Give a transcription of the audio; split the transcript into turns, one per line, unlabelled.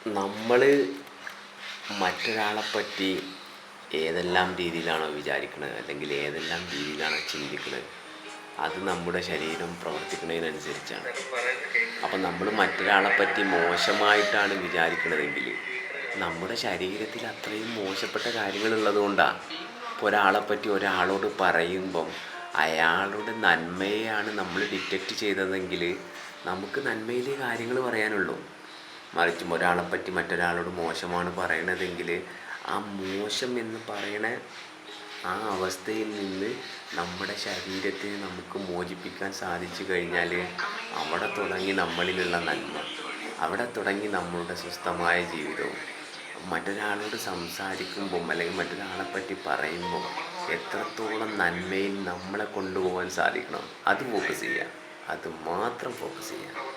നമ്മൾ മറ്റൊരാളെപ്പറ്റി ഏതെല്ലാം രീതിയിലാണോ വിചാരിക്കുന്നത്, അല്ലെങ്കിൽ ഏതെല്ലാം രീതിയിലാണോ ചിന്തിക്കുന്നത്, അത് നമ്മുടെ ശരീരം പ്രവർത്തിക്കുന്നതിനനുസരിച്ചാണ്. അപ്പം നമ്മൾ മറ്റൊരാളെപ്പറ്റി മോശമായിട്ടാണ് വിചാരിക്കുന്നതെങ്കിൽ നമ്മുടെ ശരീരത്തിൽ അത്രയും മോശപ്പെട്ട കാര്യങ്ങളുള്ളത് കൊണ്ടാണ്. ഇപ്പോൾ ഒരാളെപ്പറ്റി ഒരാളോട് പറയുമ്പം അയാളുടെ നന്മയെയാണ് നമ്മൾ ഡിറ്റക്റ്റ് ചെയ്തതെങ്കിൽ നമുക്ക് നന്മയിലേ കാര്യങ്ങൾ പറയാനുള്ളൂ. മറിച്ചും ഒരാളെപ്പറ്റി മറ്റൊരാളോട് മോശമാണ് പറയണതെങ്കിൽ ആ മോശം എന്ന് പറയണ ആ അവസ്ഥയിൽ നിന്ന് നമ്മുടെ ശരീരത്തെ നമുക്ക് മോചിപ്പിക്കാൻ സാധിച്ചു കഴിഞ്ഞാൽ അവിടെ തുടങ്ങി നമ്മളിലുള്ള നന്മ, അവിടെ തുടങ്ങി നമ്മളുടെ സ്വസ്ഥമായ ജീവിതവും. മറ്റൊരാളോട് സംസാരിക്കുമ്പം അല്ലെങ്കിൽ മറ്റൊരാളെപ്പറ്റി പറയുമ്പോൾ എത്രത്തോളം നന്മയിൽ നമ്മളെ കൊണ്ടുപോകാൻ സാധിക്കണം, അത് ഫോക്കസ് ചെയ്യുക, അത് മാത്രം ഫോക്കസ് ചെയ്യുക.